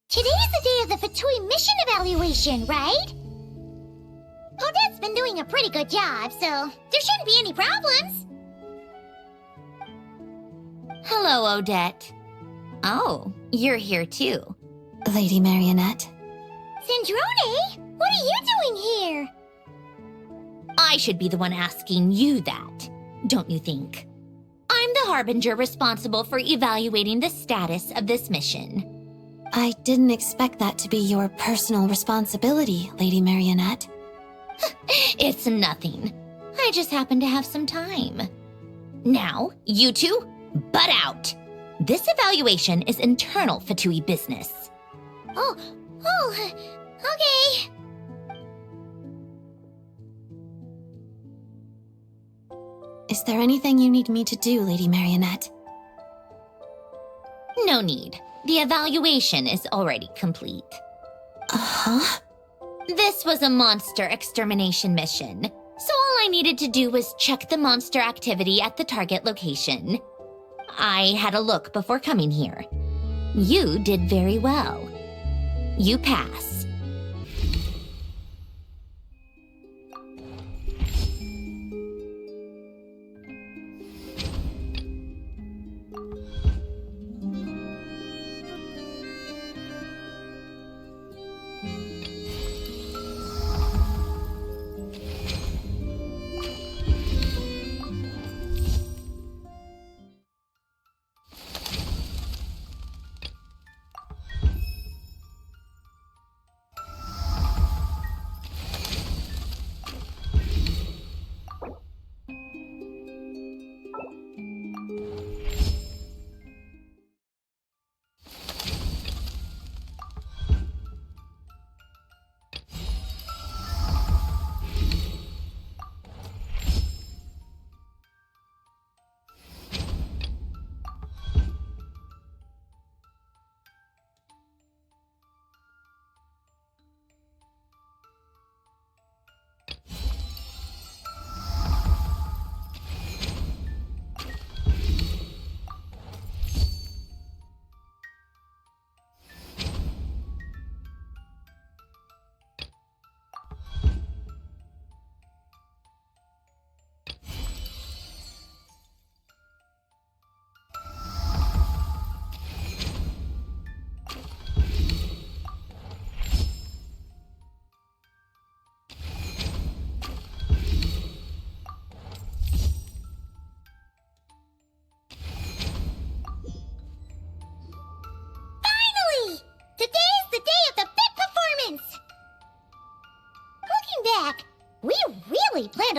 Today's the day of the Fatui mission evaluation, right? Odette's been doing a pretty good job, so there shouldn't be any problems. Hello, Odette. Oh, you're here too. Lady Marionette. Zandrone, what are you doing here? I should be the one asking you that, don't you think? I'm the Harbinger responsible for evaluating the status of this mission. I didn't expect that to be your personal responsibility, Lady Marionette. It's nothing. I just happen to have some time. Now, you two, butt out. This evaluation is internal Fatui business. Okay. Is there anything you need me to do, Lady Marionette? No need. The evaluation is already complete. Uh-huh. This was a monster extermination mission, so all I needed to do was check the monster activity at the target location. I had a look before coming here. You did very well. You pass.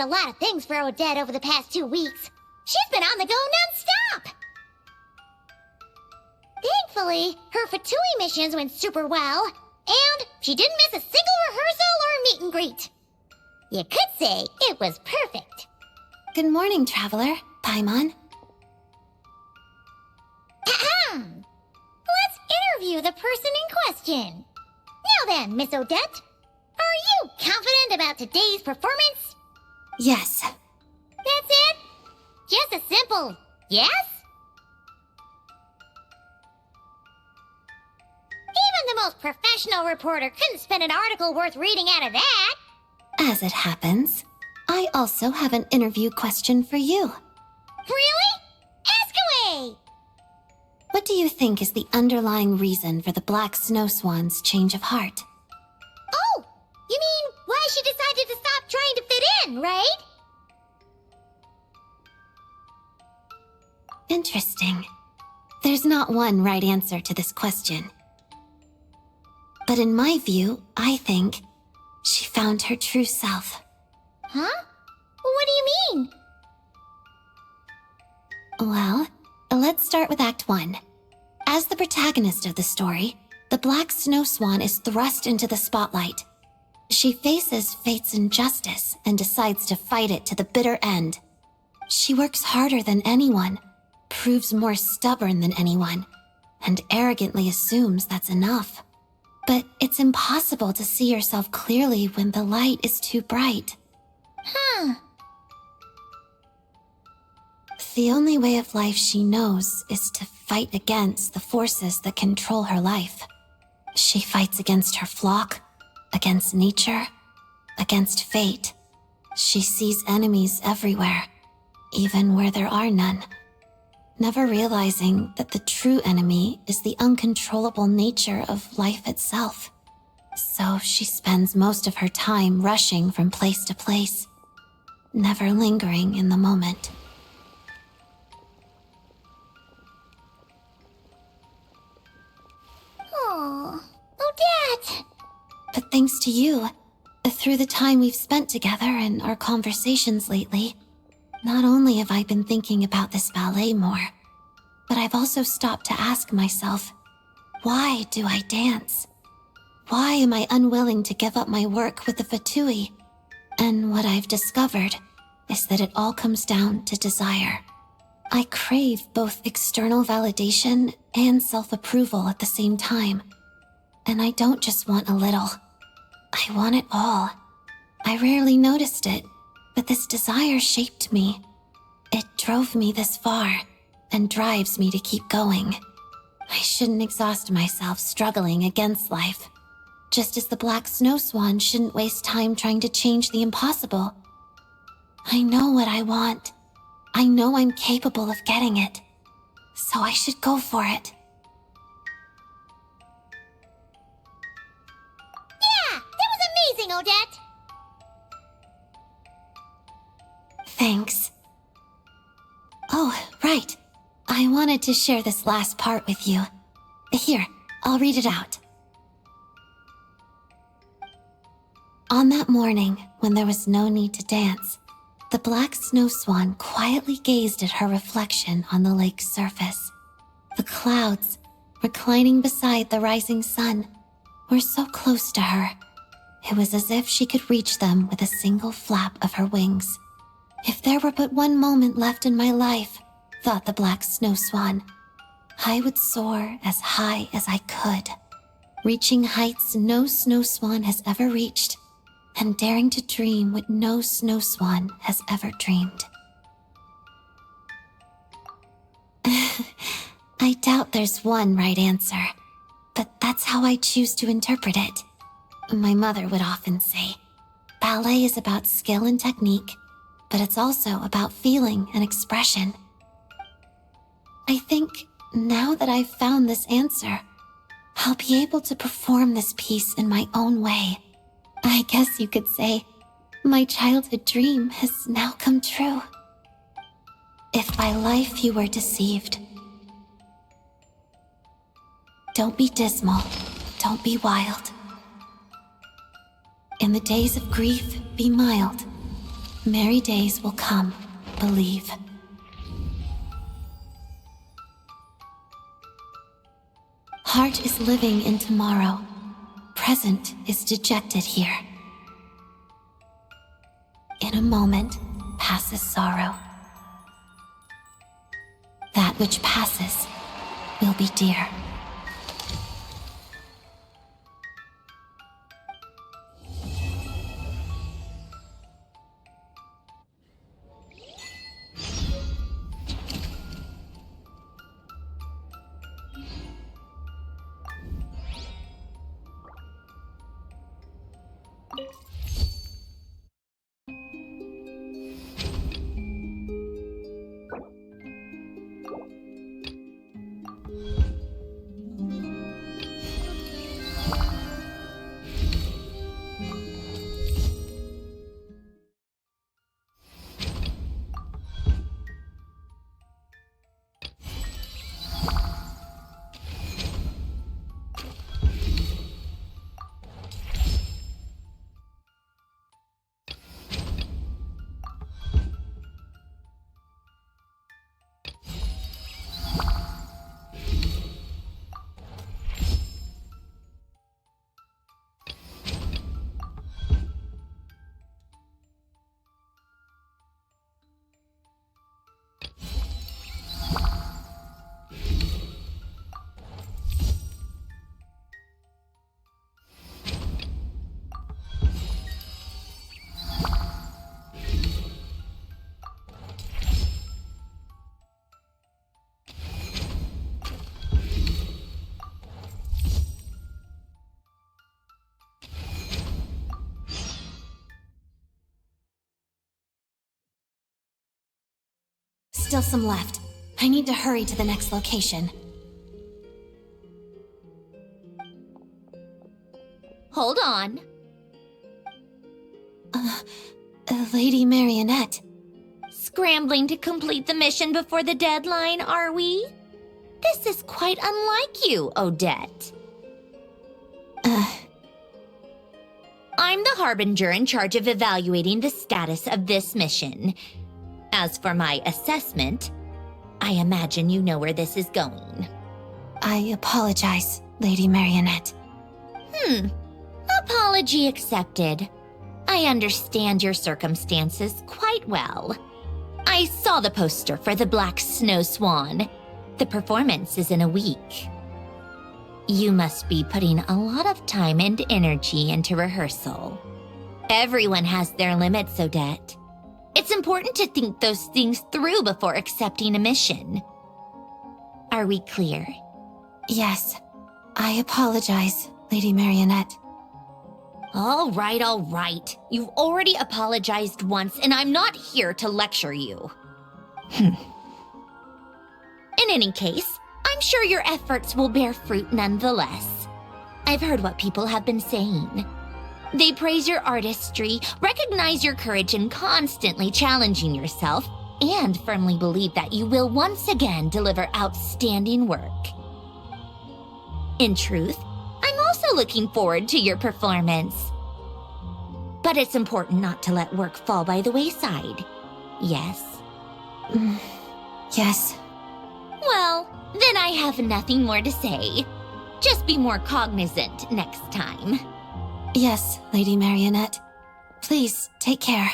A lot of things for Odette over the past 2 weeks. She's been on the go non-stop! Thankfully, her Fatui missions went super well, and she didn't miss a single rehearsal or meet and greet. You could say it was perfect. Good morning, Traveler. Paimon. Ahem. Let's interview the person in question. Now then, Miss Odette, are you confident about today's performance? Yes. That's it? Just a simple yes? Even the most professional reporter couldn't spin an article worth reading out of that. As it happens, I also have an interview question for you. Really? Ask away! What do you think is the underlying reason for the Black Snow Swan's change of heart? Oh! You mean why she decided to stop trying to fit in, right? Interesting. There's not one right answer to this question. But in my view, I think she found her true self. Huh? What do you mean? Well, let's start with Act 1. As the protagonist of the story, the Black Snow Swan is thrust into the spotlight. She faces fate's injustice and decides to fight it to the bitter end. She works harder than anyone, proves more stubborn than anyone, and arrogantly assumes that's enough. But it's impossible to see yourself clearly when the light is too bright. Huh. The only way of life she knows is to fight against the forces that control her life. She fights against her flock, against nature, against fate. She sees enemies everywhere, even where there are none, never realizing that the true enemy is the uncontrollable nature of life itself. So she spends most of her time rushing from place to place, never lingering in the moment. Oh, Odette! But thanks to you, through the time we've spent together and our conversations lately, Not only have I been thinking about this ballet more, but I've also stopped to ask myself, why do I dance? Why am I unwilling to give up my work with the Fatui? And what I've discovered is that it all comes down to desire. I crave both external validation and self-approval at the same time. And I don't just want a little. I want it all. I rarely noticed it, but this desire shaped me. It drove me this far and drives me to keep going. I shouldn't exhaust myself struggling against life. Just as the Black Snow Swan shouldn't waste time trying to change the impossible. I know what I want. I know I'm capable of getting it. So I should go for it. Yeah, that was amazing, Odette! Thanks. Oh, right. I wanted to share this last part with you. Here, I'll read it out. On that morning, when there was no need to dance, the Black Snow Swan quietly gazed at her reflection on the lake's surface. The clouds, reclining beside the rising sun, were so close to her. It was as if she could reach them with a single flap of her wings. If there were but one moment left in my life, thought the Black Snow Swan, I would soar as high as I could, reaching heights no snow swan has ever reached, and daring to dream what no snow swan has ever dreamed. I doubt there's one right answer, but that's how I choose to interpret it. My mother would often say, ballet is about skill and technique, but it's also about feeling and expression. I think now that I've found this answer, I'll be able to perform this piece in my own way. I guess you could say, my childhood dream has now come true. If by life you were deceived, don't be dismal, don't be wild. In the days of grief, be mild. Merry days will come, believe. Heart is living in tomorrow. Present is dejected here. In a moment passes sorrow. That which passes will be dear. Still some left. I need to hurry to the next location. Hold on. Lady Marionette. Scrambling to complete the mission before the deadline, are we? This is quite unlike you, Odette. I'm the Harbinger in charge of evaluating the status of this mission. As for my assessment, I imagine you know where this is going. I apologize, Lady Marionette. Apology accepted. I understand your circumstances quite well. I saw the poster for the Black Snow Swan. The performance is in a week. You must be putting a lot of time and energy into rehearsal. Everyone has their limits, Odette. It's important to think those things through before accepting a mission. Are we clear? Yes, I apologize, Lady Marionette. All right. You've already apologized once, and I'm not here to lecture you. In any case, I'm sure your efforts will bear fruit nonetheless. I've heard what people have been saying. They praise your artistry, recognize your courage in constantly challenging yourself, and firmly believe that you will once again deliver outstanding work. In truth, I'm also looking forward to your performance. But it's important not to let work fall by the wayside. Yes? Yes. Well, then I have nothing more to say. Just be more cognizant next time. Yes, Lady Marionette. Please, take care.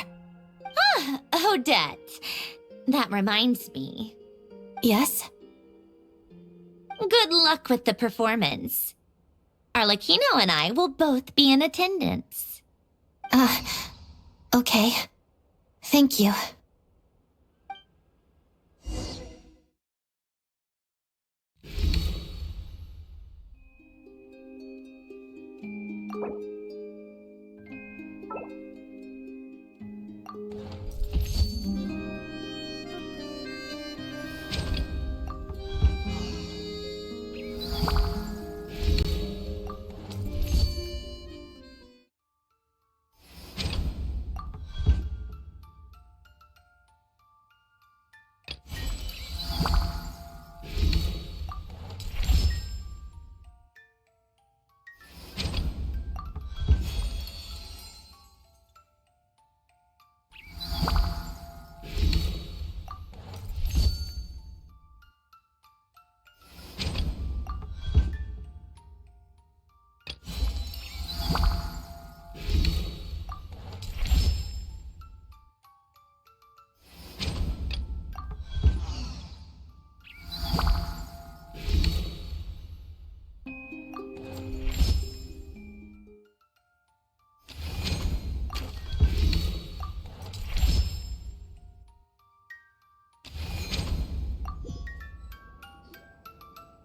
Odette. That reminds me. Yes? Good luck with the performance. Arlecchino and I will both be in attendance. Okay. Thank you.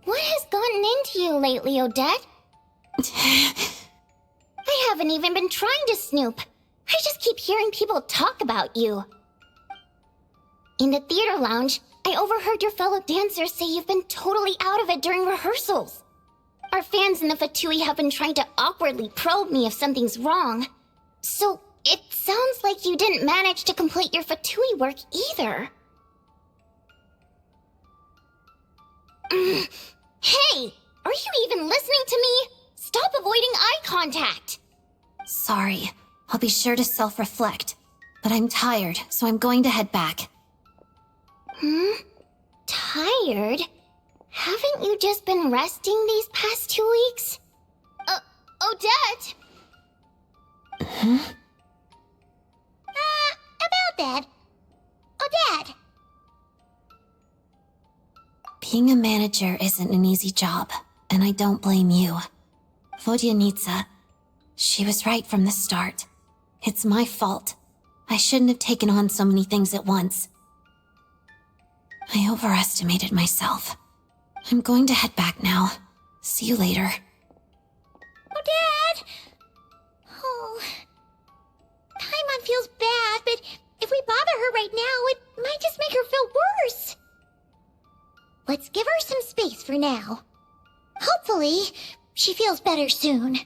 What has gotten into you lately, Odette? I haven't even been trying to snoop. I just keep hearing people talk about you. In the theater lounge, I overheard your fellow dancers say you've been totally out of it during rehearsals. Our fans in the Fatui have been trying to awkwardly probe me if something's wrong. So, it sounds like you didn't manage to complete your Fatui work either. Hey! Are you even listening to me? Stop avoiding eye contact! Sorry. I'll be sure to self-reflect. But I'm tired, so I'm going to head back. Tired? Haven't you just been resting these past 2 weeks? Odette! About that. Odette! Being a manager isn't an easy job, and I don't blame you. Vodyanitsa, she was right from the start. It's my fault. I shouldn't have taken on so many things at once. I overestimated myself. I'm going to head back now. See you later. Odette! Oh. Paimon feels bad, but if we bother her right now, it might just make her feel worse. Let's give her some space for now. Hopefully, she feels better soon.